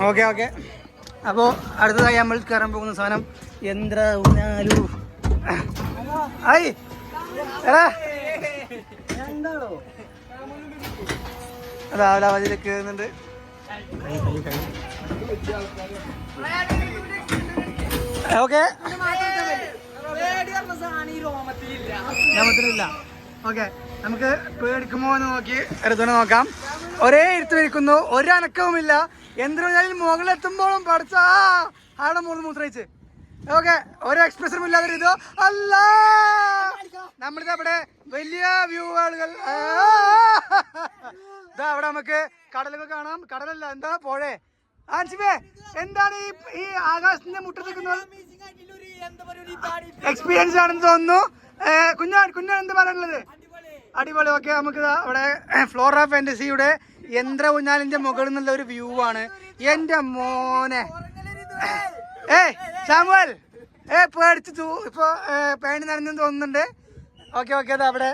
Okay okay. അപ്പോൾ അടുത്തതായി നമ്മൾ കയറാൻ പോകുന്ന സാധനം യന്ത്ര ഊഞ്ഞാലു. ആയി എടാ എന്താണോ രാവിലെ അവധിയിൽ കയറുന്നുണ്ട്. ഓക്കെ രോമത്തിലില്ല. ഓക്കെ നമുക്ക് പേടിക്കുമോ എന്ന് നോക്കി എടുത്തോണ്ട് നോക്കാം. ഒരേ ഇരുത്ത് നിൽക്കുന്നു, ഒരനക്കവുമില്ല. യന്ത്രങ്ങളിൽ മുകളിലെത്തുമ്പോഴും പഠിച്ച ആടെ മൂന്ന് മൂത്രയിച്ച്. ഓക്കെ ഒരു എക്സ്പ്രഷനും ഇല്ലാതെ ഇത് അല്ല. നമ്മളിത് അവിടെ വലിയ വ്യൂകളുകൾ ഇതാ അവിടെ നമുക്ക് കടലുകൾ കാണാം. കടലല്ല എന്താ പുഴേ. ആൻസിബേ എന്താണ് ഈ ആകാശത്തിന്റെ മുറ്റത്ത് നിൽക്കുന്നത്? എക്സ്പീരിയൻസ് ആണെന്ന് തോന്നുന്നു. കുഞ്ഞാൻ എന്താ പറയാനുള്ളത്? അടിപൊളി. ഓക്കെ നമുക്ക് അവിടെ ഫ്ലോറ ഫാന്റസിയുടെ യന്ത്ര ഊഞ്ഞാലിന്റെ മുകളിൽ നിന്നുള്ള ഒരു വ്യൂ ആണ്. എന്റെ മോനെ സാമുവൽ പേടിച്ചു ഇപ്പൊ പേടി നനഞ്ഞെന്ന് തോന്നുന്നുണ്ട്. ഓക്കെ ഓക്കെ അതാ അവിടെ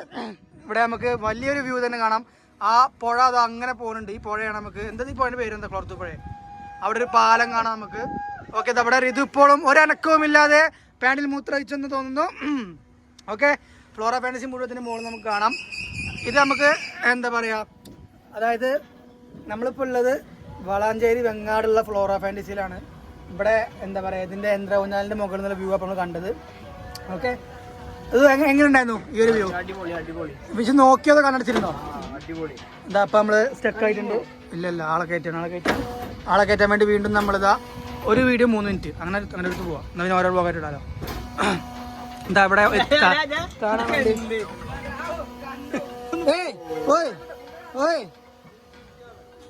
ഇവിടെ നമുക്ക് വലിയൊരു വ്യൂ തന്നെ കാണാം. ആ പുഴ അത് അങ്ങനെ പോകുന്നുണ്ട്. ഈ പുഴയാണ് നമുക്ക് എന്താ ഈ പുഴയുടെ പേര് എന്താ? കുളത്തു പുഴ. അവിടെ ഒരു പാലം കാണാം നമുക്ക്. ഓക്കെ അവിടെ ഋതു ഇപ്പോഴും ഒരനക്കവും ഇല്ലാതെ പാൻറിൽ മൂത്രയിച്ചെന്ന് തോന്നുന്നു. ഓക്കെ ഫ്ലോറ ഫാന്റസി മുഴുവത്തിന് മുകളിൽ നമുക്ക് കാണാം. ഇത് നമുക്ക് എന്താ പറയുക, അതായത് നമ്മളിപ്പോൾ ഉള്ളത് വളാഞ്ചേരി വെങ്ങാടുള്ള ഫ്ലോറ ഫാന്റസിയിലാണ്. ഇവിടെ എന്താ പറയുക ഇതിൻ്റെ യന്ത്ര ഊഞ്ഞാലിൻ്റെ മുകളിൽ നിന്നുള്ള വ്യൂ അപ്പോൾ നമ്മൾ കണ്ടത്. ഓക്കെ ഇത് എങ്ങനെ ഉണ്ടായിരുന്നു ഈ ഒരു വ്യൂ? പക്ഷെ നോക്കിയത് കണ്ടടിച്ചിരുന്നോ? ഇതാ അപ്പം നമ്മൾ സ്റ്റക്ക് ആയിട്ടുണ്ട്. ഇല്ല ആളെ കയറ്റാൻ വേണ്ടി വീണ്ടും നമ്മളിതാ ഒരു വീഡിയോ 3 മിനിറ്റ് അങ്ങനെ എടുത്ത് പോവാം. എന്നാൽ പിന്നെ ഓരോ ബ്ലോഗായിട്ട് ഇടാലോ. എന്താ ഇവിടെ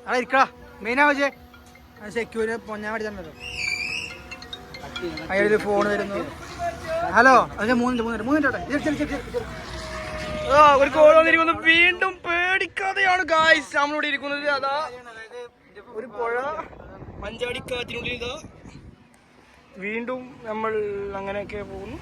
അവിടെ ഇരിക്കടാ മെയിനാ വെച്ചേ സെക്യൂര് പൊഞ്ഞാൻ മേടിച്ചോ. അതിലൊരു ഫോൺ വരുന്നു. ഹലോ അതിന് 3 മിനിറ്റ് ഒരു കോൾ വന്നിരിക്കുന്നു. വീണ്ടും പേടിക്കാതെയാണ് ഗായ്സ് നമ്മളിവിടെ ഇരിക്കുന്നത്. അതാ ഒരു പുഴ മഞ്ചാടിക്കാറ്റിനുള്ളിൽ ഇതാ വീണ്ടും നമ്മൾ അങ്ങനെയൊക്കെ പോകുന്നു.